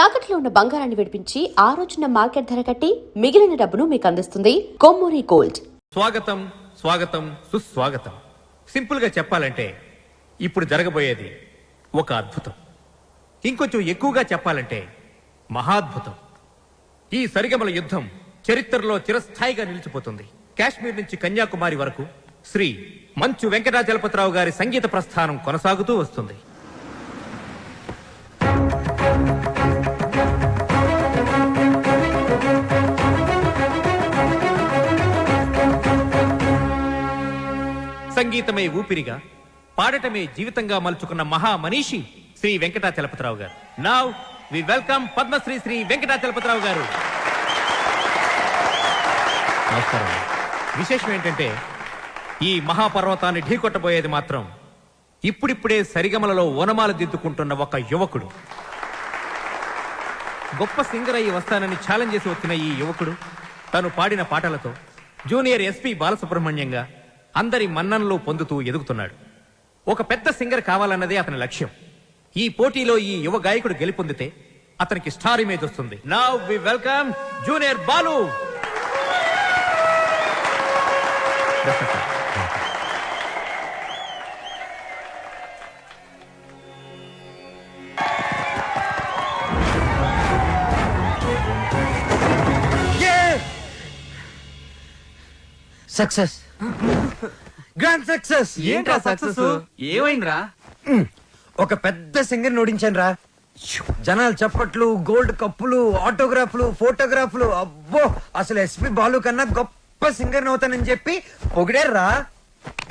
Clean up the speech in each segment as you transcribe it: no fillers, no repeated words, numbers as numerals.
తాకట్లో ఉన్న బంగారాన్ని విడిపించి ఆ రోజున మార్కెట్ ధర కట్టి మిగిలిన డబ్బును మీకు అందిస్తుంది కొమ్మూరి గోల్డ్. స్వాగతం స్వాగతం సుస్వాగతం. సింపుల్ గా చెప్పాలంటే ఇప్పుడు జరగబోయేది ఒక అద్భుతం. ఇంకొంచెం ఎక్కువగా చెప్పాలంటే మహాద్భుతం. ఈ సరిగమల యుద్ధం చరిత్రలో చిరస్థాయిగా నిలిచిపోతుంది. కాశ్మీర్ నుంచి కన్యాకుమారి వరకు శ్రీ మంచు వెంకటాచలపతిరావు గారి సంగీత ప్రస్థానం కొనసాగుతూ వస్తుంది. సంగీతమే ఊపిరిగా, పాడటమే జీవితంగా మలుచుకున్న మహా మనీషి శ్రీ వెంకటాచలపతిరావు గారు. Now we welcome Padma Shri Shri Venkatachalapathi Rao గారు. నమస్కారం. విశేషం ఏంటంటే ఈ మహాపర్వతాన్ని ఢీకొట్టబోయేది మాత్రం ఇప్పుడిప్పుడే సరిగమలలో ఓనమాలు దిద్దుకుంటున్న ఒక యువకుడు. గొప్ప సింగర్ అయ్యి వస్తానని ఛాలెంజ్ చేసి వచ్చిన ఈ యువకుడు తను పాడిన పాటలతో జూనియర్ ఎస్పి బాలసుబ్రహ్మణ్యంగా అందరి మన్ననలు పొందుతూ ఎదుగుతున్నాడు. ఒక పెద్ద సింగర్ కావాలన్నదే అతని లక్ష్యం. ఈ పోటీలో ఈ యువ గాయకుడు గెలుపొందితే అతనికి స్టార్ ఇమేజ్ వస్తుంది. Now we welcome junior Balu. Success, grand success. ఏంట్రా సక్సెస్? ఏమైందిరా? ఒక పెద్ద సింగర్ ఓడించాను రా. జనాలు చప్పట్లు, గోల్డ్ కప్పులు, ఆటోగ్రాఫ్లు, ఫోటోగ్రాఫ్లు. అబ్బో, అసలు ఎస్పి బాలు కన్నా గొప్ప సింగర్ అవుతానని చెప్పి పొగిడారా.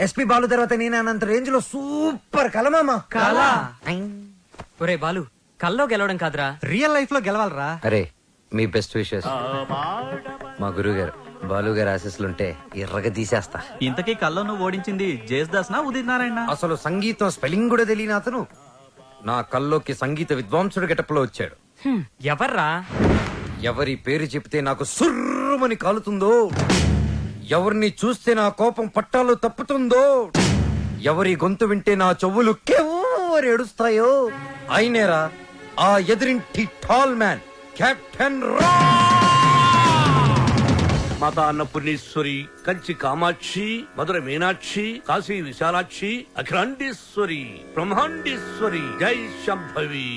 ఎస్పి బాలు తర్వాత నేను అనంత రేంజ్ లో సూపర్ కలమామా. కలా? ఒరే బాలు, కల్లో గెలవడం కాదురా, రియల్ లైఫ్ లో గెలవాలరా. అరే, మీ బెస్ట్ విషెస్. మా గురువు గారు బాలు గారు ఆశీస్సులుంటే ఎర్రగా తీసేస్తా. ఇంతకీ కల్లో నువ్వు ఓడించింది జేస్దాస్ నా ఉదిత్ నారాయణ? అసలు సంగీతం స్పెల్లింగ్ కూడా తెలియని అతను నా కల్లోకి సంగీత విద్వాంసుడు గెటప్లో వచ్చాడు. ఎవర్రా? ఎవరి పేరు చెప్తే నాకు సుర్రుమని కాలుతుందో, ఎవరిని చూస్తే నా కోపం పట్టాలు తప్పుతుందో, ఎవరి గొంతు వింటే నా చెవులు కెవ్వరు ఏడుస్తాయో అయినేరా ఆ ఎదురింటి టాల్ మ్యాన్, కెప్టెన్ రా. మాతా అన్నపూర్ణేశ్వరి, కంచి కామాక్షి, మధుర మీనాక్షి, కాశీ విశాలాక్షి, అఖిలాండేశ్వరి, బ్రహ్మాండేశ్వరి, జై శంభవి.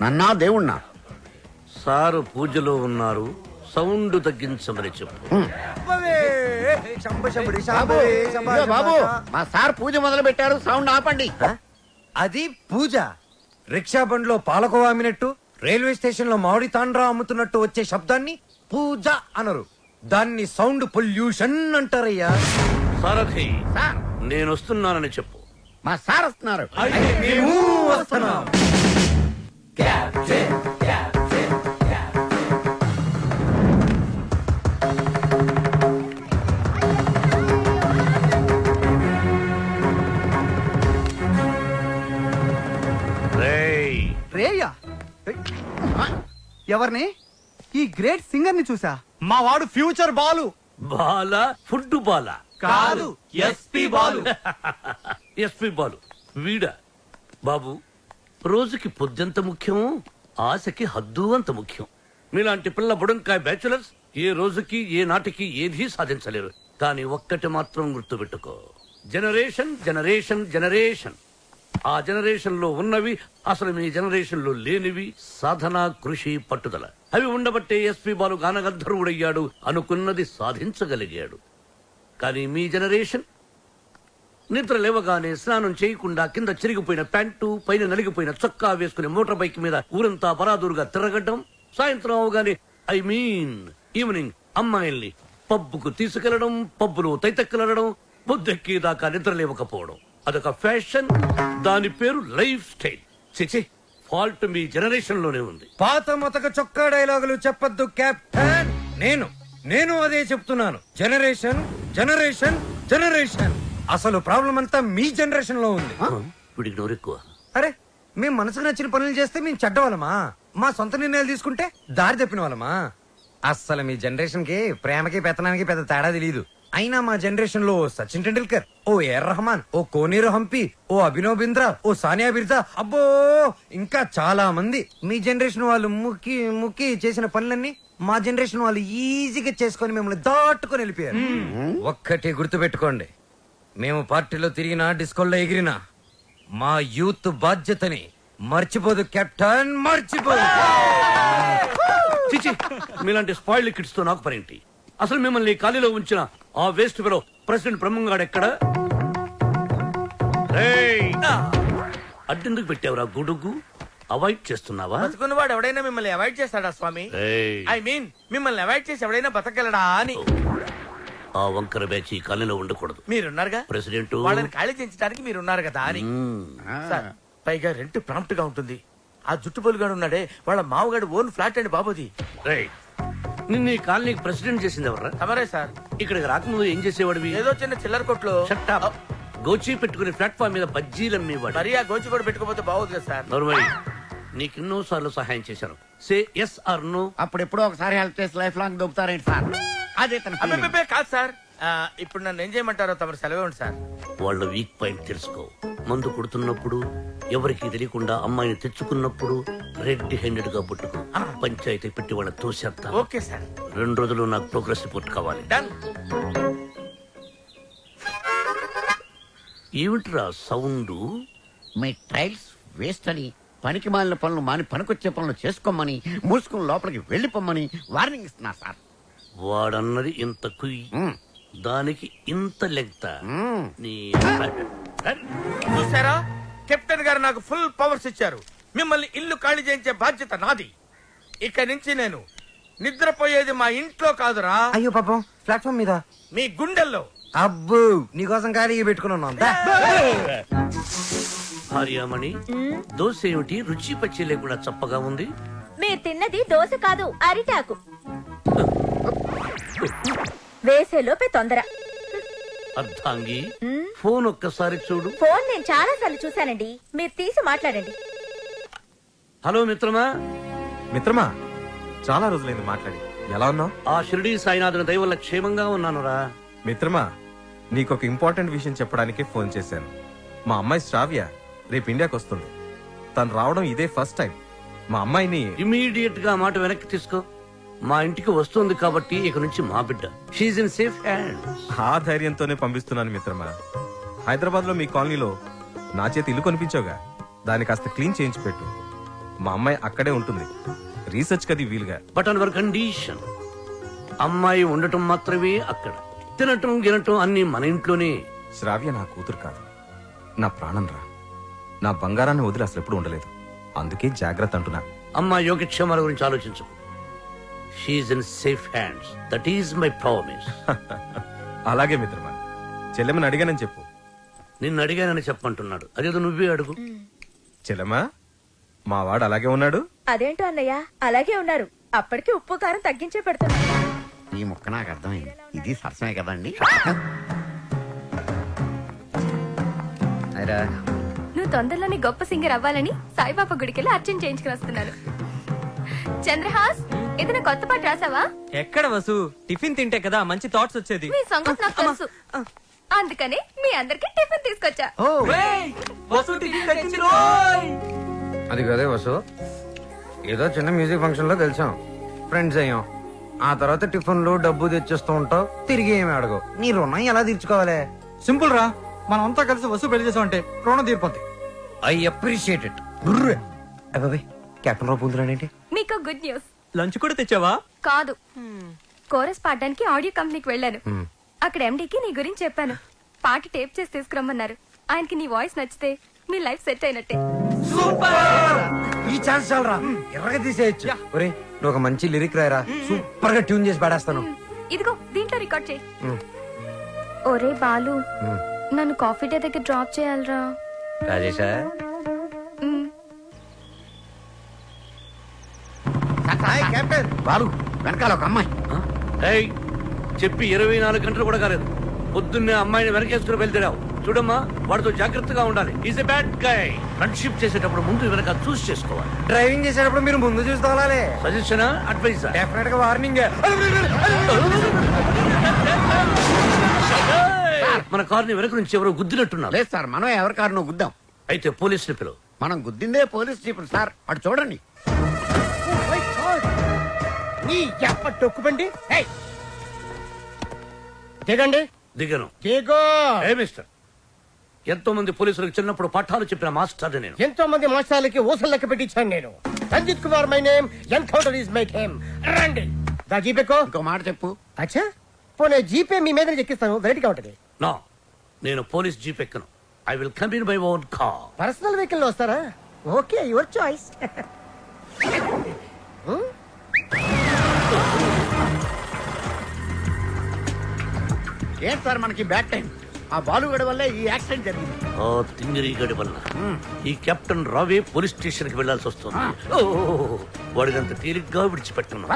నన్నా దేవుణ్ణా? సారు పూజలో ఉన్నారు, సౌండ్ తగ్గించమని చెప్పు. ఇదిగో బాబు, మా సార్ పూజ మొదలు పెట్టారు, సౌండ్ ఆపండి. అది పూజ. రిక్షా బండ్లో పాలకోవా అమ్మినట్టు, రైల్వే స్టేషన్ లో మామిడి తాండ్రా అమ్ముతున్నట్టు వచ్చే శబ్దాన్ని పూజ అనరు, దాన్ని సౌండ్ పొల్యూషన్ అంటారయ్యా. సారథి, సార్, నేను వస్తున్నానని చెప్పు. మా సార్ వస్తున్నారు. మేము వస్తున్నాం. రేయ్, రేయ్యా? ఎవరిని? ఈ గ్రేట్ సింగర్ ని చూసా. మా వాడు ఫ్యూచర్ బాలు. బాల ఫుడ్ బాల కాదు, ఎస్పి బాలు. ఎస్పి బాలు వీడా? బాబు, రోజుకి పొద్దుంత ముఖ్యం, ఆశకి హద్దు అంత ముఖ్యం. మీలాంటి పిల్ల బుడంకాయ బ్యాచులర్స్ ఏ రోజుకి ఏ నాటికి ఏదీ సాధించలేరు. కానీ ఒక్కటి మాత్రం గుర్తుపెట్టుకో, జనరేషన్ జనరేషన్ జనరేషన్. ఆ జనరేషన్ లో ఉన్నవి అసలు మీ జనరేషన్ లో లేనివి సాధన, కృషి, పట్టుదల. అవి ఉండబట్టే ఎస్పి బాలు గానగంధర్వుడయ్యాడు, అనుకున్నది సాధించగలిగాడు. కానీ మీ జనరేషన్ నిద్ర లేవగానే స్నానం చేయకుండా కింద చిరిగిపోయిన ప్యాంటు, పైన నలిగిపోయిన చొక్కా వేసుకుని మోటార్ బైక్ మీద ఊరంతా బరాదూరుగా తిరగడం, సాయంత్రం అవగానే ఈవినింగ్ అమ్మాయిల్ని పబ్బుకు తీసుకెళ్లడం, పబ్బులో తైతెక్కలడం, బుద్ధెక్కి దాకా నిద్ర లేవకపోవడం. అదొక ఫ్యాషన్, దాని పేరు లైఫ్ స్టైల్. చిచి, ఫాల్ట్ మీ జనరేషన్ లోనే ఉంది. పాత మొతక చొక్కా డైలాగులు చెప్పొద్దు కెప్టెన్. నేను అదే చెప్తున్నాను. Generation generation generation. అసలు ప్రాబ్లం అంతా మీ జనరేషన్ లో ఉంది. వీడికి నోరెక్కువ. అరే, మేము మనసుకు నచ్చిన పనులు చేస్తే మేము చెడ్డవాళ్ళమా? మా సొంత నిర్ణయాలు తీసుకుంటే దారి తప్పిన వాళ్ళమా? అస్సలు మీ జనరేషన్ కి ప్రేమకి పెత్తనానికి పెద్ద తేడా తెలియదు. అయినా మా జనరేషన్ లో సచిన్ టెండూల్కర్, ఓ ఏఆర్ రెహమాన్, ఓ కోనేరు హంపి, ఓ అభినవ్ బింద్రా, ఓ సానియా బిర్జా, అబ్బో ఇంకా చాలా మంది. మీ జనరేషన్ వాళ్ళు ముక్కి ముక్కి చేసిన పనులన్నీ మా జనరేషన్ వాళ్ళు ఈజీగా చేసుకొని మిమ్మల్ని దాటుకొని వెళ్ళిపోయారు. ఒక్కటి గుర్తుపెట్టుకోండి, మేము పార్టీలో తిరిగినా డిస్కోల్లో ఎగిరినా మా యూత్ బాధ్యతని మర్చిపోదు కెప్టెన్, మర్చిపోదు. చిచి, మీలాంటి స్పాయిల్డ్ కిడ్స్ తో నాకు పరేంటి? అసలు మిమ్మల్ని ఖాళీలో ఉంచిన ఆ వేస్ట్ ఫెలో ప్రెసిడెంట్ బ్రహ్మంగాడు ఎక్కడ? అడ్డెందుకు పెట్టావురా గుడుగు? అవాయిడ్ చేస్తున్నావా? బతుకున్నవాడు ఎవడైనా మిమ్మల్ని అవాయిడ్ చేస్తాడా స్వామి? ఏయ్, ఐ మీన్ మిమ్మల్ని అవాయిడ్ చేసి ఎవడైనా బతకగలడా అని. ఆ వంకర బ్యాచ్ ఈ ఖాళీలో ఉండకూడదు. మీరున్నారుగా ప్రెసిడెంట్ వాళ్ళని ఖాళీ చేయించడానికి మీరున్నారు కదా అని. సార్, పైగా రెంట్ ప్రాంప్ట్ గా ఉంటుంది. ఆ జుట్టు పొలుగాడు ఉన్నాడే వాళ్ళ మామగాడు ఓన్ ఫ్లాట్ అండి బాబుది. రేయ్, నిన్న ఈ కాలనీకి ప్రెసిడెంట్ చేసింది ఎవర్రా? తమరే సార్. ఇక్కడికి రాకముందు ఏం చేసేవాడివి? ఏదో చిన్న చిల్లర కొట్లో. Shut up. గోచి పెట్టుకుని ప్లాట్ఫామ్ మీద బజ్జీలు అమ్మేవాడు. మరి ఆ గోచి కూడా పెట్టుకోపోతే బాగోదు కదా సార్. నోర్మై, నీకు ఎన్నో సార్లు సహాయం చేశాను. Say yes or no. అప్పుడెప్పుడో ఒకసారి హెల్ప్ చేసి లైఫ్ లాంగ్ దొబ్బుతారేంటి సార్? అదే అబ్బే కాదు సార్. ఇప్పుడు నన్ను ఏం చేయమంటారో తమరు సెలవు ఉంది సార్. వాళ్ళ వీక్ పాయింట్ తెలుసుకో. మందు కొడుతున్నప్పుడు, ఎవరికి తెలియకుండా అమ్మాయిని తెచ్చుకున్నప్పుడు రెడ్ హ్యాండెడ్ గా పట్టుకో. పంచాయతీ పెట్టి వాళ్ళ తోసేస్తా. Okay sir. 2 రోజులు నాకు ప్రోగ్రెస్ రిపోర్ట్ కావాలి. డన్. ఏమిట్రా సౌండ్? మీ ట్రైల్స్ వేస్ట్ అని, పనికి మాలిన పనులు మాని పనికొచ్చే పనులు చేసుకోమని, మూసుకుని లోపలికి వెళ్ళిపోమ్మని వార్నింగ్ ఇస్తున్నా సార్. వాడన్నది ఇంత కుయ్, దానికి ఇంత లెంగ్త. నీ చూసారా, కెప్టెన్ గారు నాకు ఫుల్ పవర్స్ ఇచ్చారు. మిమ్మల్ని ఇల్లు ఖాళీ చేయించే బాధ్యత నాది. ఇక నుంచి నేను నిద్రపోయేది మా ఇంట్లో కాదురా, అయ్యో పాపం, ప్లాట్ఫామ్ మీద. మీ గుండెల్లో. అబ్బో, నీకోసం ఖాళీ పెట్టుకున్నాను. భార్యామణి, దోశ ఏమిటి రుచి పచ్చి లేకుండా చప్పగా ఉంది? మీరు తిన్నది దోశ కాదు, అరిటాకు. వేసేలోపే తొందర. అర్థాంగి, ఫోన్ ఒక్కసారి చూడు. ఫోన్ నేను చాలా సార్లు చూశానండి, మీరు తీసి మాట్లాడండి. హలో మిత్రమా. మిత్రమా, చాలా రోజులైంది మాట్లాడి. ఎలా ఉన్నావు? ఆ షిరిడి సాయినాథుని దయ వల్ల క్షేమంగా ఉన్నానురా. మిత్రమా, నీకొక ఇంపార్టెంట్ విషయం చెప్పడానికి ఫోన్ చేశాను. మా అమ్మాయి శ్రావ్య రేపు ఇండియాకి వస్తుంది. తను రావడం ఇదే ఫస్ట్ టైం. మా అమ్మాయిని ఇమీడియట్ గా మాట వెనక్కి తీసుకో. మా ఇంటికి వస్తుంది కాబట్టి ఇక నుంచి మా బిడ్డ. She's in safe hands. ఆ ధైర్యంతోనే పంపిస్తున్నాను మిత్రమా. హైదరాబాద్ లో మీ కాలనీలో నా చేతి ఇల్లు కొనిపించావుగా, దాన్ని కాస్త క్లీన్ చేయించి పెట్టు. మా అమ్మాయి అక్కడే ఉంటుంది, రీసెర్చ్ కది వీలుగా. బట్ ఆన్ అవర్ కండిషన్, అమ్మాయి ఉండటం మాత్రమే అక్కడ, తినటం గినటం అన్ని మన ఇంట్లోనే. శ్రావ్య నా కూతురు కాదు, నా ప్రాణం రా. నా బంగారాన్ని వదిలి అసలు ఎప్పుడు ఉండలేదు. అందుకే జాగ్రత్త అంటున్నా. అమ్మాయి యోగక్షేమాల గురించి ఆలోచించు. She's in safe hands. That is my promise. అలాగే మిత్రమా, చెల్లెమని అడిగానని చెప్పు. నిన్ను అడిగానని చెప్పంటున్నాడు, అదేదో నువ్వే అడుగు. చెల్లెమా, మా వాడు అలాగే ఉన్నాడు. అదేంటో అన్నయ్య, అలాగే ఉన్నారు. అప్పటికి ఉప్పు కారం తగ్గించే పెడుతున్నా. ఈ ముక్క నాకు అర్థమైంది. ఇది సరసమే కదండి. నువ్వు తొందరలోనే గొప్ప సింగర్ అవ్వాలని సాయిబాబా గుడికెళ్ళి అర్చన చేయించుకుని వస్తున్నాను. చంద్రహాస్, ఏదైనా కొత్త పాట రాసావా? ఎక్కడ వసు, టిఫిన్ తింటే కదా మంచి థాట్స్ వచ్చేది. మీ సంగతి నాకు తెలుసు, అందుకని మీ అందరికి టిఫిన్ తీసుకొచ్చా. అది కదే వసు, ఏదో చిన్న మ్యూజిక్ ఫంక్షన్ లో కలిసాం, ఫ్రెండ్స్ అయ్యాం. ఆ తర్వాత టిఫిన్లు డబ్బు తెచ్చేస్తూ ఉంటావు, తిరిగి ఏమి అడగవు. నీ రుణం ఎలా తీర్చుకోవాలి? సింపుల్ రా, మనం అంతా కలిసి వస్తువు పెళ్లి చేసామంటే రుణం తీరిపోద్ది. I appreciate it. అబ్బాయి, కెప్టెన్ రావు పూందురాడేంటి? మీకు గుడ్ న్యూస్. లంచ్ కూడా తెచ్చావా? కాదు, కోరస్ పాడడానికి ఆడియో కంపెనీకి వెళ్ళాను. అక్కడ ఎండీకి నీ గురించి చెప్పాను. పాట టేప్ చేసి తీసుకురమ్మన్నారు. ఆయనకి నీ వాయిస్ నచ్చితే మీ లైఫ్ సెట్ అయినట్టే. ఈ ఛాన్స్ చాలరా, ఎర్రగా తీసేయచ్చు. ఒరే, నువ్వు ఒక మంచి లిరిక్ రాయరా, సూపర్ గా ట్యూన్ చేసి పాడేస్తాను. ఇదిగో దీంట్లో రికార్డ్ చేయి. ఒరే బాలు, నన్ను కాఫీ డే దగ్గర డ్రాప్ చేయాలరా. రాజేశా, కెప్టెన్ బాలు, వెనకాల ఒక అమ్మాయి. ఏయ్, చెప్పి 24 గంటలు కూడా కాలేదు, పొద్దున్నే అమ్మాయిని వెనకేసుకుని వెళ్తావు. చూడమ్మా, వాడితో జాగ్రత్తగా ఉండాలి. Is a bad guy. Friendship చేసేటప్పుడు ముందు వెనక చూస్ చేసుకోవాలి. డ్రైవింగ్ చేసేటప్పుడు మీరు ముందు చూసుకోవాలి. సజెషన్, అడ్వైజ్, డెఫినెట్ గా వార్నింగ్. మన కారుని వెనక నుంచి ఎవరో గుద్దినట్టున్నారు. లేదు సార్, మనం ఎవరి కారును గుద్దాం. అయితే పోలీసులు పిలువు. మనం గుద్దిందే పోలీస్ జీపులు సార్, అటు చూడండి. నీ ఎప్ప తొక్కుబండి దిగండి. దిగను. దిగో. ఏ మిస్టర్, ఎంతో మంది పోలీసులకు చిన్నప్పుడు పాఠాలు చెప్పిన మాస్టర్ నేను. ఎంతో మంది మోసాలకి ఊసలు లెక్క పెట్టించాను నేను. Ranjit Kumar my name, encounter is my game. రండి దా జీపేకో. ఇంకో మాట చెప్పు. అచ్చా పోనీ జీపే మీ మీద ఎక్కిస్తాను, వెరైటీగా ఉంటది. నో, నేను పోలీస్ జీప్ ఎక్కను. I will come in my own car. Personal vehicle లో వస్తారా? Okay, your choice. ఏంటి సార్ మనకి బ్యాడ్ టైం? ఆ బాలుగడ వల్లే ఈ యాక్సిడెంట్ జరిగింది. ఆ తింగిరి గడి వల్ల ఈ కెప్టెన్ రావే పోలీస్ స్టేషన్ కి వెళ్లాల్సి వస్తుంది. వాడినంత తేలిగ్గా విడిచిపెట్టను.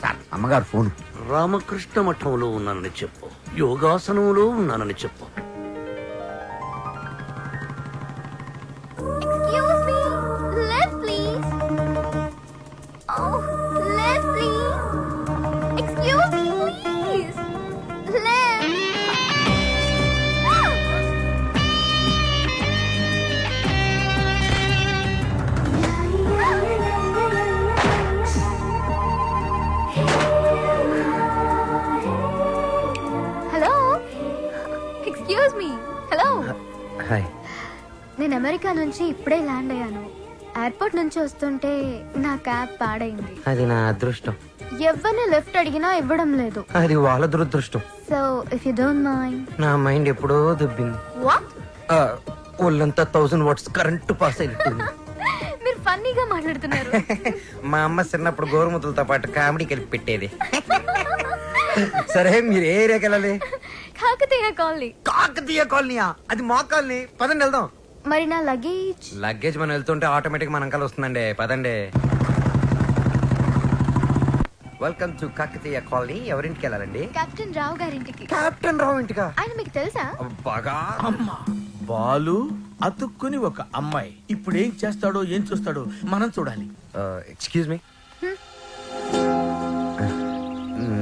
సార్ అమ్మగారు ఫోన్. రామకృష్ణ మఠంలో ఉన్నానని చెప్పు, యోగాసనంలో ఉన్నానని చెప్పు. Excuse me. Left, please. Oh, left, please. Excuse me, please. Left. Hello, excuse me. Hello, hi. నేను అమెరికా నుంచి ఇప్పుడే ల్యాండ్ అయ్యాను. ఎయిర్పోర్ట్ నుంచి వస్తుంటే నా క్యాబ్ పాడైంది. అది నా అదృష్టం. ఎవరిని లెఫ్ట్ అడిగినా ఇవ్వడం లేదు. అది వాళ్ళ దురదృష్టం. So if you don't mind. నా మైండ్ ఎప్పుడో దుబ్బింది. వాట్? ఒళ్ళంతా 1000 వాట్స్ కరెంటు పాస్ అయినట్టుంది. మీరు ఫన్నీగా మాట్లాడుతున్నారు. మా అమ్మ చిన్నప్పుడు గోరుముతులతో పాటు కామెడీ కలిపి పెట్టేది. సరే, మీరు ఏ ఏరియాకి వెళ్ళాలి? కాకతీయ కాలనీ. కాకతీయ కాలనీయా? అది మా కాలనీ. పదండి వెళ్దాం. మరి నా లగేజ్? లగేజ్ మనం వెళ్తుంటే ఆటోమేటిక్ మన అంకల్ వస్తుందండి. పదండి. Welcome to Kakatiya colony. ఎవరింటికి వెళ్ళాలండి? కెప్టెన్ రావు గారింటికి. కెప్టెన్ రావు ఇంటికా? ఆయన మీకు తెలుసా? బాగా. అమ్మా బాలు అతుక్కుని ఒక అమ్మాయి. ఇప్పుడు ఏం చేస్తాడో ఏం చూస్తాడో మనం చూడాలి. ఎక్స్క్యూజ్ మీ,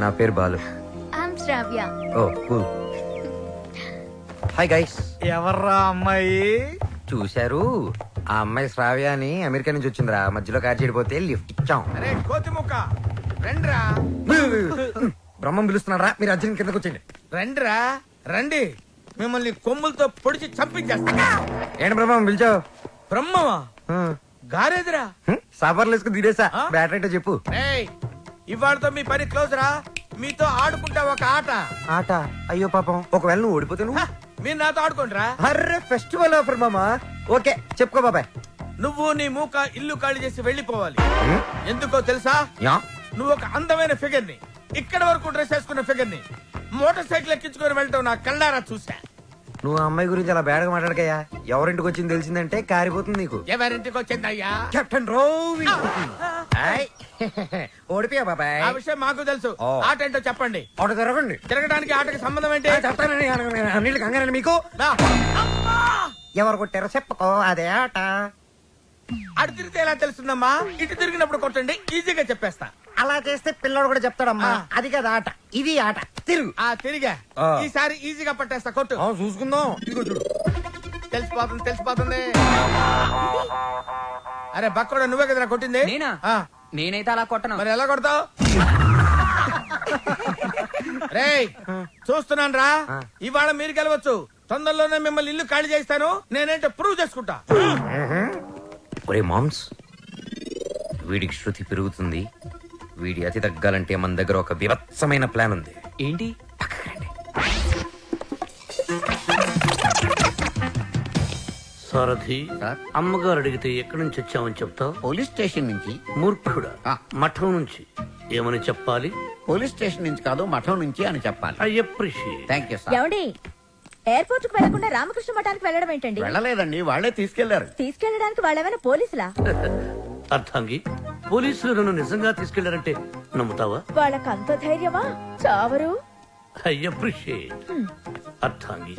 నా పేరు Balu. I'm Shravya. Oh cool. Hi guys. ఎవర్రా అమ్మాయి? చూశారు, ఆ అమ్మాయి శ్రావ్య అని అమెరికా నుంచి వచ్చిందిరా. మధ్యలో కార్ చెడిపోతే లిఫ్ట్ ఇచ్చాం. అరే కోతి ముక్క రండిరా. బ్రహ్మం పిలుస్తున్నారా? మీరు అర్జున్ కిందకు వచ్చేయండి. రండిరా రండి, మిమ్మల్ని కొమ్ములతో పొడిచి చంపించేస్తా. ఏంటి బ్రహ్మం పిలిచావు? బ్రహ్మమా? గారేదిరా. సాఫర్లు వేసుకుని తీరేసా. బ్యాటరీ చెప్పు. ఏయ్, ఇవాళతో మీ పని క్లోజ్ రా. మీతో ఆడుకుంటా ఒక ఆట. ఆట? అయ్యో పాపం, ఒకవేళ నువ్వు ఓడిపోతే నువ్వు? మీరు నాతో ఆడుకుంటారా? అర్రే, ఫెస్టివల్ ఆఫర్ మామా. ఓకే, చెప్పుకో బాబాయ్. నువ్వు నీ మూక ఇల్లు ఖాళీ చేసి వెళ్ళిపోవాలి. ఎందుకో తెలుసా? యా. నువ్వు ఒక అందమైన ఫిగర్ ని, ఇక్కడ వరకు డ్రెస్ వేసుకున్న ఫిగర్ ని మోటార్ సైకిల్ ఎక్కించుకొని వెళ్ళటం నా కళ్ళారా చూసా. నువ్వు ఆ అమ్మాయి గురించి అలా బేడగా మాట్లాడకయ్యా. ఎవరింటికి వచ్చింది తెలిసిందంటే కారిపోతుంది నీకు. ఎవరింటికి వచ్చిందయ్యా? కెప్టెన్ రోవి. ఓడిపోయా బాబాయ్. ఆ విషయం మాకు తెలుసు. ఓ. ఆట ఏంటో చెప్పండి. ఆట తిరగండి. తిరగడానికి ఆటకి సంబంధం ఏంటి? చెప్తానండి. అన్నిళ్ళు కంగారండి మీకు. రా. అమ్మా! ఎవరు కొట్టారో చెప్పుకో, అదే ఆట. అటు తిరిగితే ఎలా తెలుస్తుందమ్మా? ఇటు తిరిగినప్పుడు కొట్టండి, ఈజీగా చెప్పేస్తా. అలా చేస్తే పిల్లడు కూడా చెప్తాడమ్మా. అది కదా ఆట, ఇది ఆట. తిరుగు. ఆ తిరిగా ఆ. ఈసారి ఈజీగా పట్టేస్తా. కొట్టు. చూసుకుందాం. ఇదిగో చూడు. తెలిసిపోతుంది. అరే బక్కడా, నువ్వే కదరా కొట్టింది? నేనా? ఆ. నేనైతే అలా కొట్టను. మరి ఎలా కొడతావు? రేయ్, చూస్తున్నాను రా. ఇవాళ మీరు గెలవచ్చు. తొందరలోనే మిమ్మల్ని ఇల్లు ఖాళీ చేస్తాను. నేనేంటో ప్రూవ్ చేసుకుంటా. ఒరే మామ్స్, వీడికి శృతి పెరుగుతుంది. వీడి అతి తగ్గాలంటే మన దగ్గర ఒక వివత్సమైన ప్లాన్ ఉంది. ఏంటి? సారథి, సార్? అమ్మగారు అడిగితే ఎక్కడి నుంచి వచ్చామని చెప్తావు? పోలీస్ స్టేషన్ నుంచి. మూర్ఖుడా. ఆ. మఠం నుంచి ఏమని చెప్పాలి? పోలీస్ స్టేషన్ నుంచి కాదు, మఠం నుంచి అని చెప్పాలి. I appreciate. Thank you sir. ఏమండి, ఎయిర్పోర్ట్ కు వెళ్లకుండా రామకృష్ణ మఠానికి వెళ్ళడం ఏంటండి? వెళ్ళలేదండి, వాళ్ళే తీసుకెళ్లారు. తీసుకెళ్ళడానికి వాళ్ళేమైనా పోలీసులా? అర్థంగి, పోలీసులు నన్ను నిజంగా తీసుకెళ్లారంటే నమ్ముతావా? వాళ్ళకి అంత ధైర్యమా? చావరు. I appreciate. అర్థంగి,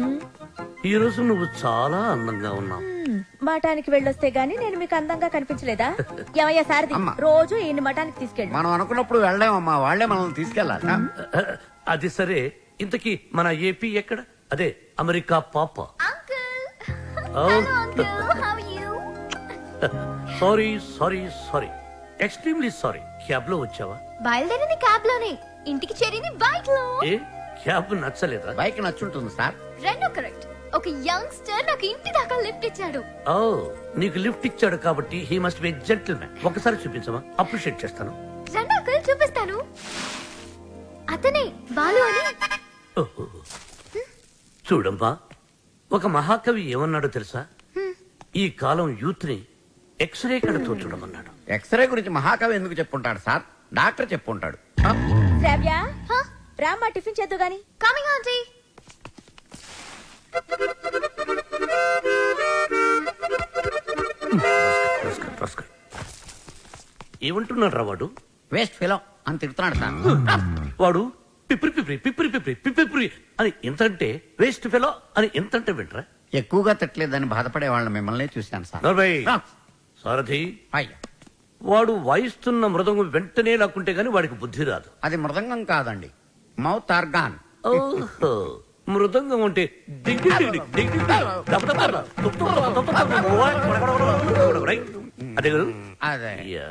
ఈ రోజు నువ్వు చాలా అందంగా ఉన్నావు. మఠానికి వెళ్ళొస్తే గానీ నేను మీకు అందంగా కనిపించలేదా? ఏమయ్యా సారథి, అమ్మా. రోజు ఈయన మఠానికి తీసుకెళ్ళి. మనం అనుకున్నప్పుడు వెళ్ళామమ్మా, వాళ్ళే మనల్ని తీసుకెళ్లాలి. అది సరే, ఇంతకీ మన ఏపీ ఎక్కడ? అదే అమెరికా పాప. Sorry sorry sorry, extremely sorry. Cab లో వచ్చావా? బయలుదేరింది క్యాబ్ లోనే, ఇంటికి చేరింది బైక్ లో. ఏ క్యాబ్ నచ్చలేదా? బైక్ నచ్చుంటుంది సార్. రెండు కరెక్ట్. ఒక యంగ్స్టర్ నాకు ఇంటి దాకా లిఫ్ట్ ఇచ్చాడు. ఓ, నీకు లిఫ్ట్ ఇచ్చాడు కాబట్టి హీ మస్ట్ బి జెంటిల్మెన్. ఒకసారి చూపించమా, అప్రిషియేట్ చేస్తాను. రెండు అంకుల్ చూపిస్తాను. అతనే బాలు అని. ఓహో. చూడమ్మా, ఒక మహాకవి ఏమన్నాడో తెలుసా? ఈ కాలం యూత్ ని ఎక్స్రే కడతో చూడమన్నాడు. ఎక్స్రే గురించి మహాకవి ఎందుకు చెప్పుంటాడు సార్? డాక్టర్ చెప్పుంటాడు. శ్రావ్య రామ్మా టిఫిన్ చేద్దు గాని. Coming aunty. ఏమంటున్నాడు రా వాడు? వేస్ట్ ఫిలో అని తిడుతున్నాడు సార్. వాడు పిప్రి పిప్రి పిప్రి పిప్రి పిప్రి అని ఎంతంటే, వేస్ట్ ఫెలో అని ఎంతంటే వింటరా? ఎక్కువగా తిట్టలేదని బాధపడే వాళ్ళని మిమ్మల్ని చూశాను సార్. నర్వయ్, సారథి, అయ్యా, వాడు వాయిస్తున్న మృదంగం వెంటనే లాక్కుంటే గాని వాడికి బుద్ధి రాదు. అది మృదంగం కాదండి, మౌత్ ఆర్గాన్. ఓహో, మృదంగం అంటే డింగి డింగి డింగి దబ దబ దబ తుప్ తుప్ తుప్ తుప్ తుప్. రైట్? అదే కదా? అదే. యా.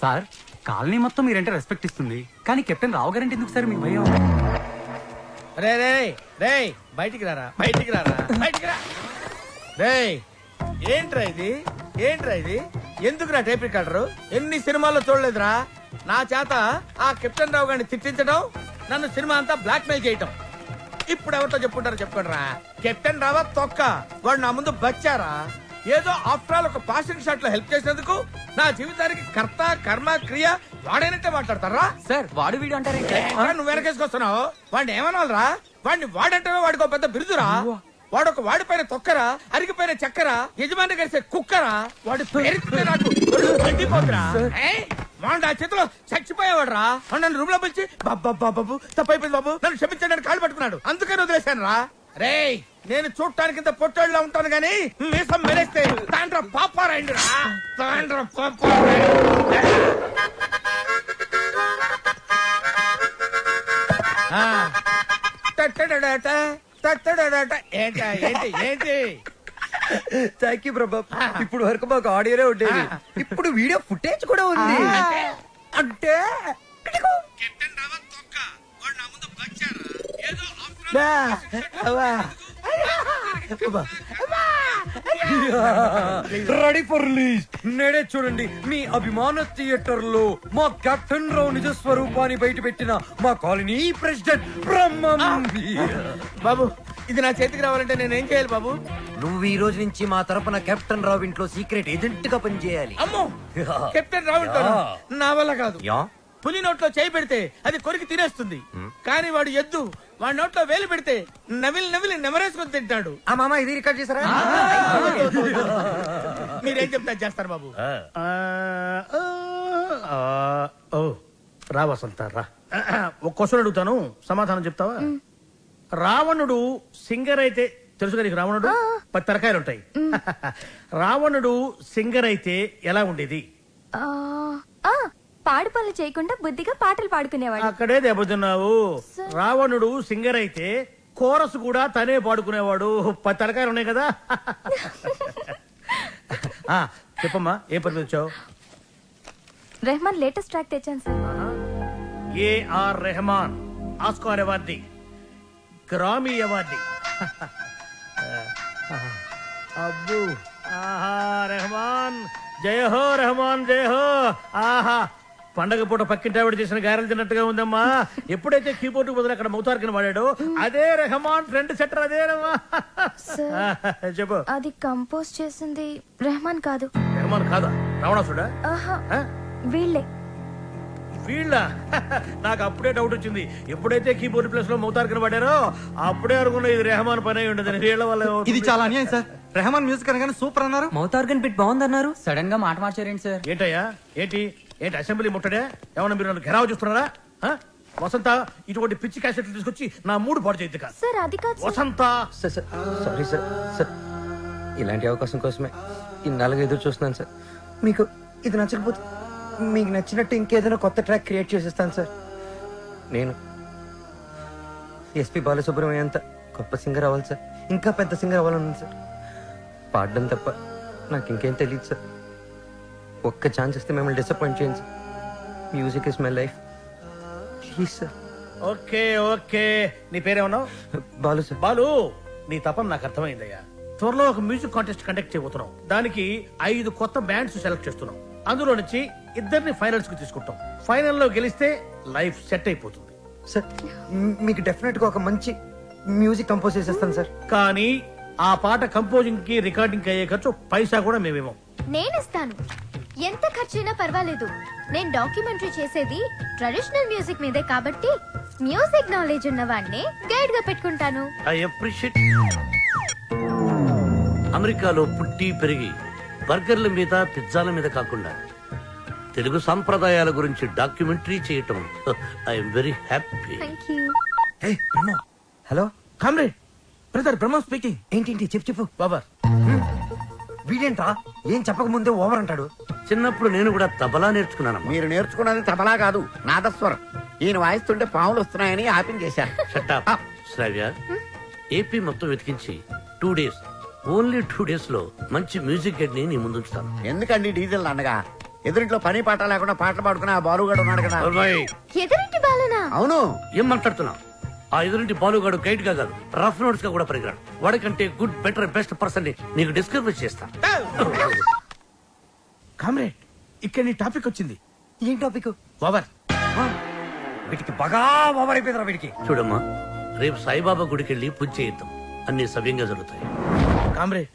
సార్, కాలనీ మొత్తం మీరంటే రెస్పెక్ట్ ఇస్తుంది, కానీ కెప్టెన్ రావు గారంటే ఎందుకు సార్ మీ భయం? రే రే రే, బయటికి రారా, బయటికి రారా, బయటికి రా. రే, ఏంట్రా ఇది, ఏంట్రా ఇది? ఎందుకురా టేప్ రికార్డరు? ఎన్ని సినిమాల్లో చూడలేదురా? నా చేత ఆ కెప్టెన్ రావు గారిని తిట్టించడం, నన్ను సినిమా అంతా బ్లాక్ మెయిల్ చేయటం. ఇప్పుడు ఎవరితో చెప్పుకుంటారో చెప్పుకోండిరా. కెప్టెన్ రావా తొక్క, వాడు నా ముందు బచ్చారా? ఏదో ఆఫ్టర్ ఆల్ ఒక పాసింగ్ షాట్ లో హెల్ప్ చేసినందుకు నా జీవితానికి కర్త కర్మ క్రియ వాడైనట్టే మాట్లాడతారా? సార్, వాడు వీడు అంటారే. నువ్వు వెనకేసుకొస్తున్నావు. వాడిని ఏమనాలరా? వాడిని వాడంటే వాడికి పెద్ద బిరుదురా. వాడొక వాడిపైన తొక్కరా, అరిగిపోయిన చక్కరా, యజమాని కలిసే కుక్కరా. వాడి పేరుతుంటే నాకు మండిపోతురా. వాడు ఆ చేతిలో చచ్చిపోయేవాడు రా. నన్ను రూమ్ లో పిలిచి బాబు తప్పైపోయింది బాబు, నన్ను క్షమించడానికి కాళ్ళు పట్టుకున్నాడు. అందుకని వదిలేశాను రా. రే, నేను చూడటానికి ఇంత పొట్టోళ్ళ ఉంటాను గానీ మీసం మెరేస్తే తాండ్ర పాపారాయండి రా. తాండ్ర ఏంటి ఏంటి? థ్యాంక్ యూ ప్రభా. ఇప్పుడు వరకు మాకు ఆడియోనే ఉండేది, ఇప్పుడు వీడియో ఫుటేజ్ కూడా ఉంది. అంటే కెప్టెన్ రావత్ తొక్క, వాడు నా ముందు బచ్చారా? ఏదో రెడీ ఫర్ రిలీజ్. నేడే చూడండి మీ అభిమాన థియేటర్ లో మా కెప్టెన్ రావు నిజ స్వరూపాన్ని బయట పెట్టిన మా కాలనీ ప్రెసిడెంట్ బ్రహ్మం. బాబు, ఇది నా చేతికి రావాలంటే నేను ఏం చేయాలి బాబు? నువ్వు ఈ రోజు నుంచి మా తరపున కెప్టెన్ రావు ఇంట్లో సీక్రెట్ ఏజెంట్ గా పనిచేయాలి. అమ్మో, కెప్టెన్ రావు నా వల్ల కాదు. పులి నోట్లో చేయి పెడితే అది కొరికి తినేస్తుంది, కానీ వాడు ఎద్దు. వాడి నోట్లో వేలు పెడితే నవిలి నవిలి నెమరేసుకొని తింటాడు. ఆ మామ ఇది రికార్డ్ చేశారా? మీరేం చెప్తా చేస్తారు బాబు. ఓ రా వసంత రా. ఒక క్వశ్చన్ అడుగుతాను, సమాధానం చెప్తావా? రావణుడు సింగర్ అయితే తెలుసు కదా నీకు? రావణుడు 10 తరకాయలు ఉంటాయి. రావణుడు సింగర్ అయితే ఎలా ఉండేది? పాడు పనులు చేయకుండా బుద్ధిగా పాటలు పాడుకునేవాడు. అక్కడే దెబ్బతిన్నావు. రావణుడు సింగర్ అయితే కోరస్ కూడా తనే పాడుకునేవాడు. 10 తరకాయలు ఉన్నాయి కదా. చెప్పమ్మా, ఏం పని వచ్చావు? రెహమాన్ లేటెస్ట్ ట్రాక్ తెచ్చాను sir. AR Rahman Oscar awardee, Grammy awardee. అబ్బు, ఆహా, రెహమాన్ జయ హో, రెహమాన్ జయ హో. ఆహా, పండగ పూట పక్కింటి ఆవిడ చేసిన గారెలు తిన్నట్టుగా ఉందమ్మా. ఎప్పుడైతే కీబోర్డ్ బదులు అక్కడ మౌతార్కిని వాడాడో అదే రెహమాన్ ఫ్రెండ్ సెటర్. అదేనమ్మా. చెప్పు. అది కంపోజ్ చేసింది రెహమాన్ కాదు. రెహమాన్ కాదా? రావణాసుడా? వీళ్ళే. వీళ్ళ? నాకు అప్పుడే డౌట్ వచ్చింది. ఎప్పుడైతే కీబోర్డ్ ప్లేస్ లో మౌతార్కిని వాడారో అప్పుడే అనుకున్నా ఇది రెహమాన్ పని అయి ఉండదు. వీళ్ళ వల్ల ఇది చాలా అన్యాయం సార్. రెహమాన్ మ్యూజిక్ అనగానే సూపర్ అన్నారు, మౌతార్గన్ బిట్ బాగుందన్నారు, సడన్ గా మాట మార్చారేంటి సార్? ఏంటయ్యా? ఏంటి అసెంబ్లీ ముట్టడే? ఏమన్నా మీరు నన్ను ఘెరావు చూస్తున్నారా? వసంత, ఇటువంటి పిచ్చి క్యాసెట్లు తీసుకొచ్చి నా మూడు పాడు చేయద్దు కాదు. సార్ అది కాదు వసంత. Sorry sir. సార్, ఇలాంటి అవకాశం కోసమే ఇన్నాళ్ళుగా ఎదురు చూస్తున్నాను సార్. మీకు ఇది నచ్చకపోతే మీకు నచ్చినట్టు ఇంకేదైనా కొత్త ట్రాక్ క్రియేట్ చేసేస్తాను సార్. ఎస్పి బాలసుబ్రహ్మణ్యం అంత గొప్ప సింగర్ అవ్వాలి సార్. ఇంకా పెద్ద సింగర్ అవ్వాలన్నాను సార్. పాడడం తప్ప నాకు ఇంకేం తెలియదు సార్. ఒక్క ఛాన్స్ ఇస్తే మిమ్మల్ని డిసప్పాయింట్ చేయండి sir. Music is my life. Please sir. Okay okay, నీ పేరేమన్నావు? బాలు సార్. బాలు, నీ తపన నాకు అర్థమైందయ్యా. త్వరలో ఒక మ్యూజిక్ కాంటెస్ట్ కండక్ట్ చేయబోతున్నాం. దానికి 5 కొత్త బ్యాండ్స్ సెలెక్ట్ చేస్తున్నాం. అందులో నుంచి 2 ఫైనల్స్ కు తీసుకుంటాం. ఫైనల్లో గెలిస్తే లైఫ్ సెట్ అయిపోతుంది. సార్ మీకు డెఫినెట్ గా ఒక మంచి మ్యూజిక్ కంపోజ్ చేసేస్తాను సార్. కానీ ఆ పాట కంపోజింగ్ కి రికార్డింగ్ అయ్యే ఖర్చు పైసా కూడా మేమేమో. నేనిస్తాను. ఎంత ఖర్చైనా పర్వాలేదు. నేను డాక్యుమెంటరీ చేసేది ట్రెడిషనల్ మ్యూజిక్ మీదే కాబట్టి మ్యూజిక్ నాలెడ్జ్ ఉన్న వాడిని గైడ్ గా పెట్టుకుంటాను. I appreciate. అమెరికాలో పుట్టి పెరిగి బర్గర్ల మీద పిజ్జాల మీద కాకుండా తెలుగు సాంప్రదాయాల గురించి డాక్యుమెంటరీ చేయటం I'm very happy. Thank you. Hello comrade, brother Brahma speaking. ఏంటి చెప్పు. బాబర్, వీడేంట్రా ఏం చెప్పక ముందే ఓవర్ అంటాడు. చిన్నప్పుడు నేను కూడా తబలా నేర్చుకున్నానమ్మా. మీరు నేర్చుకున్నది తబలా కాదు, నాదస్వరం. ఈయన వాయిస్తుంటే పాములు వస్తున్నాయని ఆపించేశారు. షటప్. శ్రావ్య, ఏపీ మొత్తం వెతికించి 2 days, ఓన్లీ 2 days లో మంచి మ్యూజిక్ గైడ్ ని నీ ముందుంచుతాను. ఎందుకండి డీజిల్ అండగా? ఎదురింట్లో పని పాట లేకుండా పాటలు పాడుకునే ఆ బాలుగాడు ఉన్నాడు కదా. ఎదురింటి బాలునా? అవును. ఏం మాట్లాడుతున్నావు? ఆ ఎదురింటి బాలుగాడు గైడ్ గా కాదు, రఫ్ నోట్స్ గా కూడా పరిగరాడు. వాడికంటే గుడ్, బెటర్, బెస్ట్ పర్సన్ ని నీకు డిస్కవర్ చేస్తా. కామ్రేడ్, ఇక్కడ నీ టాపిక్ వచ్చింది. ఏం టాపిక్? ఓవర్. వీటికి బాగా ఓవర్ అయిపోయిందిరా వీడికి. చూడమ్మా, రేపు సాయిబాబా గుడికి వెళ్ళి పూజ చేయిద్దాం. అన్ని సవ్యంగా జరుగుతాయి. Comrade,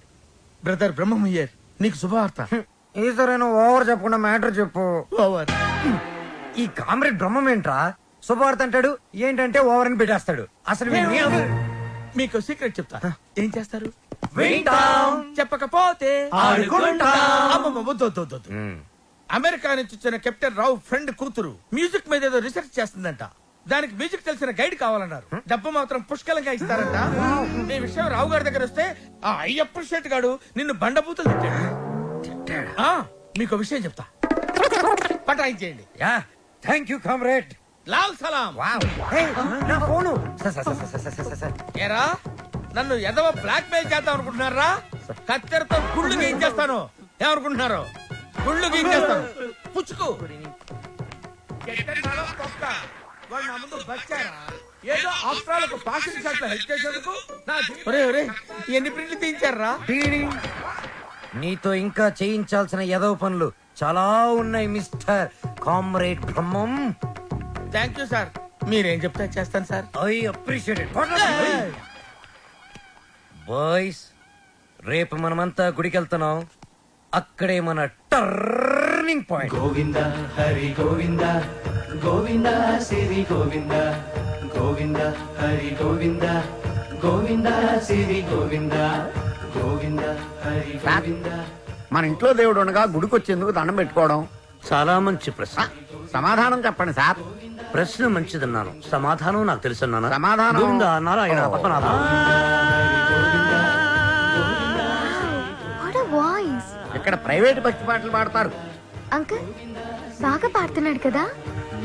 brother Brahmam here. నీకు శుభవార్త. ఈసారైనా ఓవర్ చెప్పకుండా మ్యాటర్ చెప్పు. ఓవర్. ఈ కామ్రేడ్ బ్రహ్మం ఏంట్రా శుభవార్త అంటాడు, ఏంటంటే ఓవర్ అని పెట్టేస్తాడు. అసలు మీకు సీక్రెట్ చెప్తా. ఏం చేస్తారు? వింటాం. చెప్పకపోతే ఆడుకుంటాం. అమ్మమ్మ, వద్దు, వద్దు, వద్దు, వద్దు. అమెరికా నుంచి వచ్చిన కెప్టెన్ రావు ఫ్రెండ్ కూతురు మ్యూజిక్ మీద ఏదో రీసెర్చ్ చేస్తుందంట. దానికి మ్యూజిక్ తెలిసిన గైడ్ కావాలన్నారు. డబ్బు మాత్రం పుష్కలంగా ఇస్తారంట. ఈ విషయం రావు గారి దగ్గర వస్తే ఆ అయ్యప్ప షెట్ గాడు నిన్ను బండబూతులు తిట్టాడు. మీకు విషయం చెప్తా, పటాయించేయండి. Thank you comrade. లాల్ సలాం. నా ఫోను. ఏరా, నన్ను ఎదవ బ్లాక్ మెయిల్ చేద్దాం అనుకుంటున్నారా? కత్తెరతో గుళ్ళు గీయించేస్తాను. ఏమనుకుంటున్నారు? గుళ్ళు గీయించేస్తాను. పుచ్చుకు. వాళ్ళు నా ముందు బచ్చారా? ఏదో ఆఫ్రాలకు పాసింగ్ షాట్ లో హెల్ప్ చేసేందుకు ఎన్ని ప్రింట్లు తీయించారా? నీతో ఇంకా చేయించాల్సిన ఎదవ పనులు చాలా ఉన్నాయి mister comrade Brahmam. Thank you sir. మీరేం చెప్తే చేస్తాను sir. I appreciate it. Boys, రేపు మనమంతా గుడికి వెళ్తున్నాం. అక్కడే మన టర్నింగ్ పాయింట్. గోవింద హరి గోవింద, గోవింద సిరి గోవింద, గోవింద హరి గోవింద, గోవింద సిరి గోవింద, గోవింద హరి గోవింద. మన ఇంట్లో దేవుడు ఉండగా గుడికి వచ్చేందుకు దండం పెట్టుకోవడం చాలా మంచి ప్రశ్న. సమాధానం చెప్పండి సార్. ప్రశ్న మంచిదన్నాను, సమాధానం నాకు తెలుసన్నాను. సమాధానం Govinda Narayana Padmanabha. What a voice. ఇక్కడ ప్రైవేట్ భక్తి పాటలు పాడతారు. అంకుల్ బాగా పాడుతున్నాడు కదా.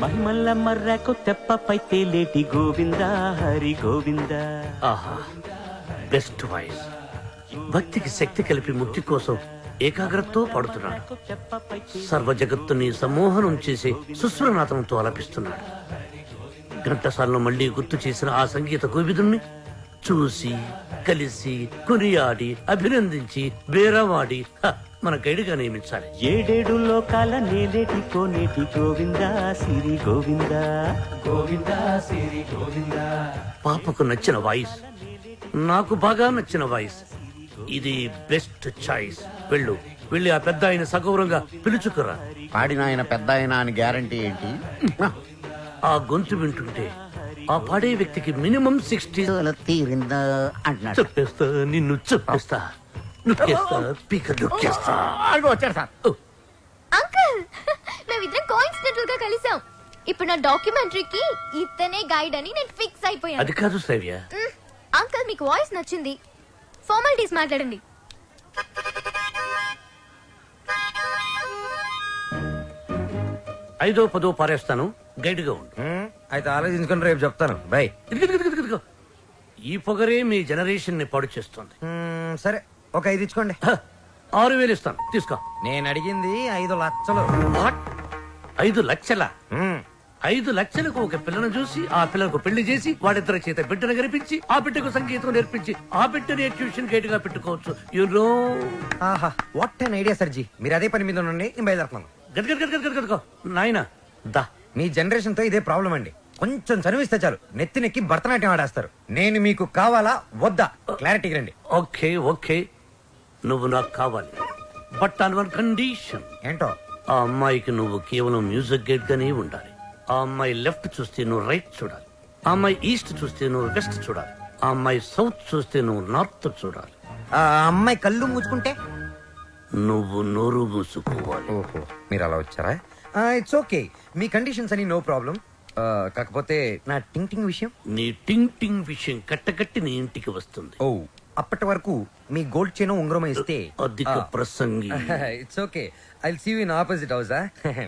మహిమల్ల మర్రకు తెప్పపై తేలేటి గోవింద హరి గోవింద. ఆహా, బెస్ట్ వాయిస్. భక్తికి శక్తి కలిపి ముక్తి కోసం ఏకాగ్రతతో పాడుతున్నాడు. సర్వ జగత్తుని సమ్మోహనం చేసి సుస్వరనాథంతో ఆలపిస్తున్నాడు. ఘంటసాలను మళ్లీ గుర్తు చేసిన ఆ సంగీత కోవిదుణ్ణి చూసి, కలిసి, కొనియాడి, అభినందించి, బేరవాడి మన గైడ్గా నియమించాలి. 7 లోకాల నేలేటి కోనేటి గోవింద సిరి గోవింద, గోవింద సిరి గోవింద. పాపకు నచ్చిన వాయిస్, నాకు బాగా నచ్చిన వాయిస్. ఇది బెస్ట్ చాయిస్. వెళ్ళి ఆ పెద్ద ఆయన సగౌరవంగా పిలుచుకురా. పాడిన ఆయన పెద్ద ఆయన అని గ్యారంటీ ఏంటి? ఆ గొంతు వింటుంటే ఆ పాడే వ్యక్తికి మినిమం 60 తీరిందా అంటున్నాడు. చెప్పేస్తా, నిన్ను చెప్పేస్తా, నొక్కేస్తా, పీక నొక్కేస్తా. వచ్చారు సార్. అంకుల్, మేమిద్దరం కోఇన్సిడెంటల్ గా కలిసాం. ఇప్పుడు నా డాక్యుమెంటరీకి ఇతనే గైడ్ అని నేను ఫిక్స్ అయిపోయాను. అది కాదు శ్రావ్య. అంకుల్, మీకు వాయిస్ నచ్చింది. ఫార్మాలిటీస్ మాట్లాడండి. ఐదో పదో పారేస్తాను, గైడ్ గా ఉండు. అయితే ఆలోచించుకుని రేపు చెప్తాను. బై. ఇదిగో ఈ పొగరే మీ జనరేషన్ ని పాడు చేస్తుంది. సరే ఒక 5 ఇచ్చుకోండి. 6,000 ఇస్తాను, తీసుకో. నేను అడిగింది 5 లక్షలు. 5 లక్షల? 5 లక్షలకు ఒక పిల్లను చూసి ఆ పిల్లకు పెళ్లి చేసి వాడిద్దరి చేత బిడ్డను కనిపించి ఆ బిడ్డకు సంగీతం నేర్పించి ఆ బిడ్డని ట్యూషన్ గైడ్ గా పెట్టుకోవచ్చు. ఆహా, వాట్ అన్ ఐడియా సర్జీ. మీరు అదే పని మీద ఉండండి, నేను బయలుదేరుతున్నాను. గట్గట్గట్గట్గట్గో నాయనా దా. మీ జనరేషన్ తో ఇదే ప్రాబ్లం అండి. కొంచెం చదివిస్తే చాలు నెత్తినెక్కి భరతనాట్యం ఆడేస్తారు. నేను మీకు కావాలా వద్దా క్లారిటీకి రండి. ఓకే ఓకే, నువ్వు నాకు కావాలి, బట్ ఆన్ వన్ కండిషన్. ఏంటో? ఆ అమ్మాయికి నువ్వు కేవలం మ్యూజిక్ గైడ్ గానే ఉండాలి. ఆ అమ్మాయి లెఫ్ట్ చూస్తే నువ్వు రైట్ చూడాలి, ఆ అమ్మాయి ఈస్ట్ చూస్తే నువ్వు వెస్ట్ చూడాలి, ఆ అమ్మాయి సౌత్ చూస్తే నువ్వు నార్త్ చూడాలి. ఆ అమ్మాయి కళ్ళు మూసుకుంటే నువ్వు నోరు మూసుకోవాలి. ఓహో, మీరు అలా వచ్చారా? ఇట్స్ ఓకే, మీ కండిషన్స్ అని నో ప్రాబ్లం. కాకపోతే నా టింగ్ టింగ్ విషయం. నీ టింగ్ టింగ్ విషయం కట్టకట్టి నీ ఇంటికి వస్తుంది. ఓ, అప్పటి వరకు మీ గోల్డ్ చైన్ ఉంగరం ఇస్తే అధిక ప్రసంగి. It's okay, I will see you in opposite house.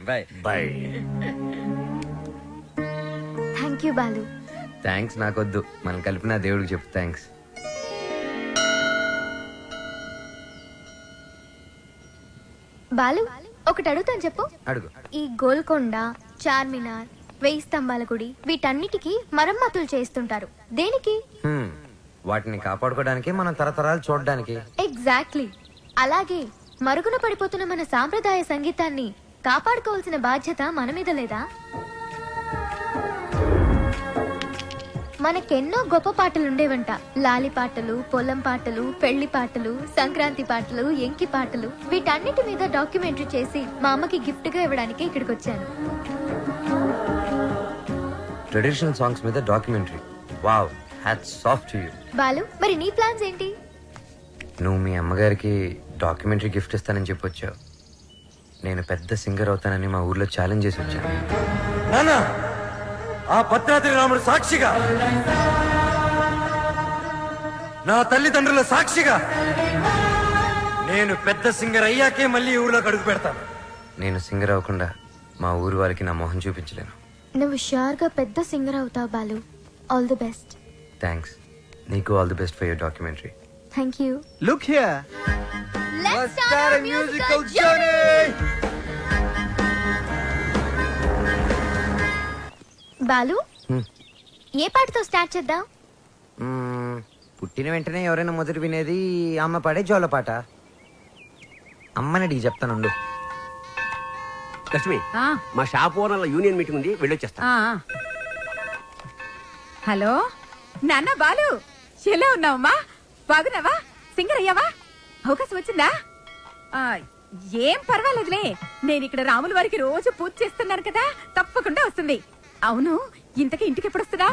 Bye bye. Thank you Balu. Thanks నాకొద్దు, మనం కలిపిన దేవుడికి చెప్పు థ్యాంక్స్. బాలు, ఒకటి అడుగుతాను చెప్పు. అడుగు. ఈ గోల్కొండ, చార్మినార్, 1000 స్తంభాల గుడి వీటన్నిటికీ మరమ్మతులు చేస్తుంటారు. దేనికి? వాటిని కాపాడుకోవడానికి, మనం తరతరాలు చూడడానికి. ఎగ్జాక్ట్లీ. అలాగే మరుగున పడిపోతున్న మన సాంప్రదాయ సంగీతాన్ని కాపాడుకోవాల్సిన బాధ్యత మన మీద లేదా? మనకెన్నో గొప్ప పాటలు ఉండేవంట. లాలి పాటలు, పొలం పాటలు, పెళ్లి పాటలు, సంక్రాంతి పాటలు, ఎంకి పాటలు. వీటన్నిటి మీద డాక్యుమెంటరీ చేసి మా అమ్మకి గిఫ్ట్ గా ఇవ్వడానికి ఇక్కడికి వచ్చాను. ట్రెడిషనల్ సాంగ్స్ మీద documentary. Wow, hats off to you. Balu, మరి నీ ప్లాన్స్ ఏంటి? నువ్వు మీ అమ్మగారికి డాక్యుమెంటరీ గిఫ్ట్ ఇస్తానని చెప్పొచ్చావు. నేను పెద్ద సింగర్ అవుతానని మా ఊర్లో ఛాలెంజ్ చేసి వచ్చాను. నానా, ఆ భద్రాద్రి రాముడు సాక్షిగా, నా తల్లిదండ్రుల సాక్షిగా, నేను పెద్ద సింగర్ అయ్యాకే మళ్ళీ ఊర్లోకి అడుగు పెడతాను. నేను సింగర్ అవ్వకుండా మా ఊరు వాళ్ళకి నా మొహం చూపించలేను. నువ్వు షూర్ గా పెద్ద సింగర్ అవుతావు Balu. All the best. Thanks. నీకు all the best for your documentary. Thank you. Look here. Let's start a musical journey. Balu, ఏ పాటతో స్టార్ట్ చేద్దాం? పుట్టిన వెంటనే ఎవరైనా మొదటి వినేది అమ్మ పాడే జోల పాట. అమ్మనడిగి చెప్తానుండు. లక్ష్మి, మా షాప్ ఓనర్ల యూనియన్ మీటింగ్ ఉంది, వెళ్ళొచ్చేస్తా. హలో నాన్న బాలు, ఎలా ఉన్నావమ్మా? బాగున్నావా? సింగర్ అయ్యావా? అవకాశం వచ్చిందా? ఏం పర్వాలేదులే, నేను ఇక్కడ రాముల వారికి రోజు పూజ చేస్తున్నాను కదా, తప్పకుండా వస్తుంది. అవును, ఇంతకీ ఇంటికి ఎప్పుడు వస్తుందా?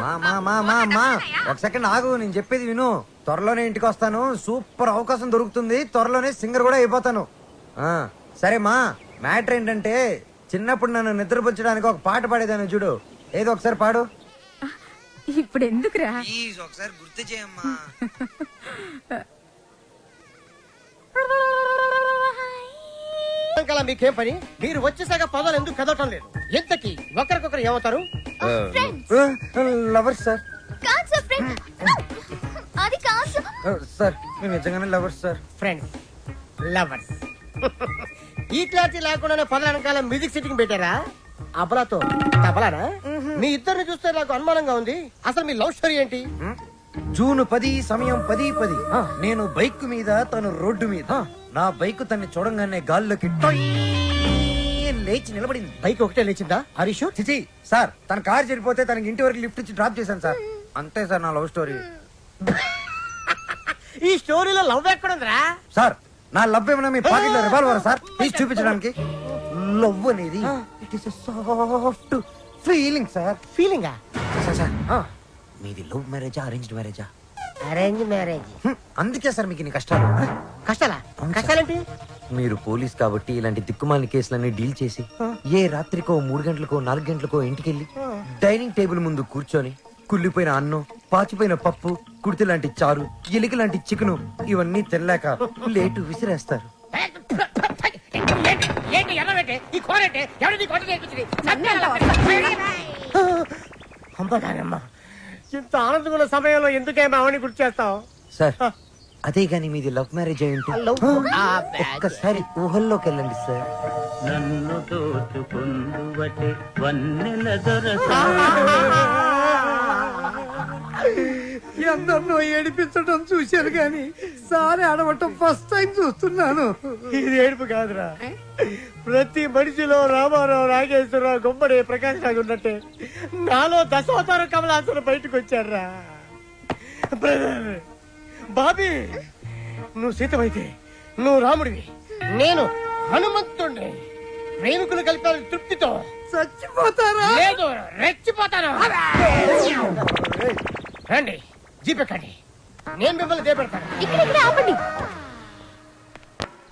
ఒక సెకండ్ ఆగు, నేను చెప్పేది విను. త్వరలోనే ఇంటికి వస్తాను. సూపర్ అవకాశం దొరుకుతుంది. త్వరలోనే సింగర్ కూడా అయిపోతాను. సరే మా, మ్యాటర్ ఏంటంటే చిన్నప్పుడు నన్ను నిద్రపుచ్చడానికి ఒక పాట పాడేదాన్ని చూడు. ఏదో ఒకసారి పాడు. ఇప్పుడు ఎందుకురా? ఒకసారి గుర్తు చేయమ్మా. మీకేం పని? మీరు వచ్చేసాక పదాలు ఎందుకు కదవటం లేదు? ఎంతకి ఒకరికొకరు ఏమవుతారు? Lovers sir. కాదు సార్, ఫ్రెండ్. అది కాదు సార్, మేము నిజంగానే లవర్స్ సార్. Friends, lovers. ఈ క్లారిటీ లేకుండానే పదాల వెనకాల మ్యూజిక్ సెట్టింగ్ పెట్టారా? అబలాతో తబలానా? మీ ఇద్దరిని చూస్తే నాకు అనుమానంగా ఉంది. అసలు మీ లవ్ స్టోరీ ఏంటి? జూన్ 10 సమయం 10:10. నేను బైక్ మీద, తను రోడ్డు మీద. నా బైక్ తన్ని చూడంగానే గాల్లోకి లేచి నిలబడింది. బైక్ ఒకటే లేచిందా? హరీష్ చిచి సార్, తన కార్ చెడిపోతే తనకి ఇంటి వరకు లిఫ్ట్ ఇచ్చి డ్రాప్ చేశాను సార్. అంతే సార్ నా లవ్ స్టోరీ. ఈ స్టోరీలో లవ్ ఎక్కడుందిరా? సార్, నా లవ్ ఏమన్నా మీ పాకెట్ లో రివాల్వర్ సార్? ప్లీజ్ చూపించడానికి. లవ్ అనేది it is soft feeling sir. ఫీలింగా? సార్, మీది లవ్ మ్యారేజా అరేంజ్డ్ మ్యారేజా? Arrange marriage. అందుకే సార్ మీకు ఇన్ని కష్టాలు. కష్టాలా? కష్టాలేంటి? మీరు పోలీస్ కాబట్టి ఇలాంటి దిక్కుమాలిన కేసులన్నీ డీల్ చేసి ఏ రాత్రికో 3 గంటలకో 4 గంటలకో ఇంటికెళ్ళి డైనింగ్ టేబుల్ ముందు కూర్చొని కుళ్ళిపోయిన అన్నం, పాచిపోయిన పప్పు, కుడితి లాంటి చారు, ఎలిక లాంటి చికెను ఇవన్నీ తినలేక లేటు విసిరేస్తారు. ఇంత ఆనందంగా ఉన్న సమయంలో ఎందుకే మావని గుర్తు చేస్తావు? సార్ అదే గాని మీది లవ్ మ్యారేజ్ అయి ఉంటే ఒక్కసారి ఊహల్లోకి వెళ్ళండి సార్. నన్ను దోచుకుందువటే వన్నెల ఎందరినో ఏడిపించడం చూశాను గాని సారి ఆడవటం ఫస్ట్ టైం చూస్తున్నాను. ఇది ఏడుపు కాదురా, ప్రతి మనిషిలో రామారావు, నాగేశ్వరరావు, గుమ్మడి, ప్రకాష్ రాజు ఉన్నట్టే నాలో దశావతార కమలాసులు బయటకు వచ్చారా. బ్రదర్ బాబీ, నువ్వు సీతమైతే నువ్వు రాముడివి, నేను హనుమంతుడిని. ప్రేమికులు కలిపాలి తృప్తితో చచ్చిపోతారా? లేదు, రెచ్చిపోతాను. రండి జీపెక్కండి, నేను మిమ్మల్ని దేపెడతాను. ఇక్కడ ఆపండి.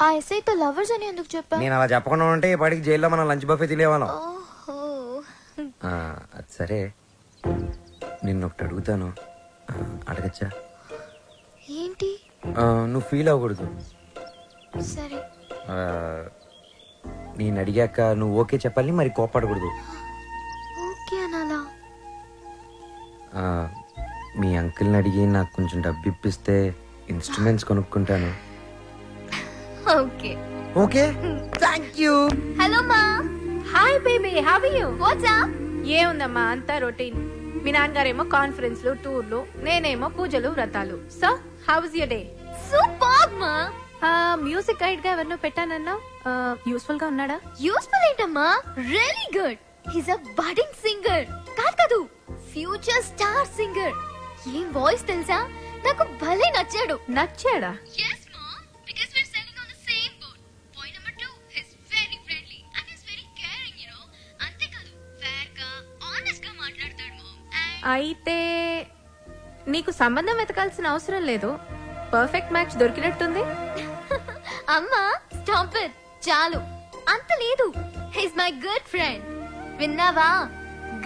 ఆ ఎస్ఐతో లవర్స్ అని ఎందుకు చెప్పా? నేను అలా చెప్పకుండా ఉంటే ఈ పాటికి జైల్లో మనం లంచ్ బఫే తినేవాళ్ళం. ఓహో. అది సరే, నిన్నొకటి అడుగుతాను, అడగచ్చా? ఏంటి? నువ్వు ఫీల్ అవ్వకూడదు. సరే. నేను అడిగాక నువ్వు ఓకే చెప్పాలి, మరి కోపడకూడదు. ఓకే అనాలా? మీ అంకుల్ని అడిగి నాకు కొంచెం డబ్బు ఇప్పిస్తే ఇన్స్ట్రుమెంట్స్ కొనుక్కుంటాను. Okay. Okay, thank you. Hello మా. Hi baby, how are you? What's up? ఏముందమ్మా, అంతా రొటీన్. మీ నాన్నగారేమో కాన్ఫరెన్స్లు, టూర్లు, నేనేమో పూజలు, వ్రతాలు. So how was your day? Super మా. మ్యూజిక్ గైడ్ గా ఎవరినో పెట్టానన్నా, యూస్ఫుల్ గా ఉన్నాడా? యూస్ఫుల్ ఏంటమ్మా, రియల్లీ గుడ్. హిస్ అ బడింగ్ సింగర్. కాదు, ఫ్యూచర్ స్టార్ సింగర్. ఏం వాయిస్ తెలుసా, నాకు భలే నచ్చాడు. నచ్చాడా? yes mom, because we're sailing on the same boat. Point number 2, he's very friendly and he's very caring, you know. అంతే కాదు, fair గా honest గా మాట్లాడతాడు mom. అయితే నీకు సంబంధం వెతకాల్సిన అవసరం లేదు, పర్ఫెక్ట్ మ్యాచ్ దొరికినట్టుంది. అమ్మా స్టాప్ ఇట్, చాలు. అంత లేదు, హిస్ మై గుడ్ ఫ్రెండ్. విన్నావా?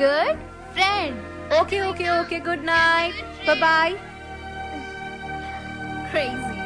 Good friend. Okay okay okay, good night, bye bye. Crazy.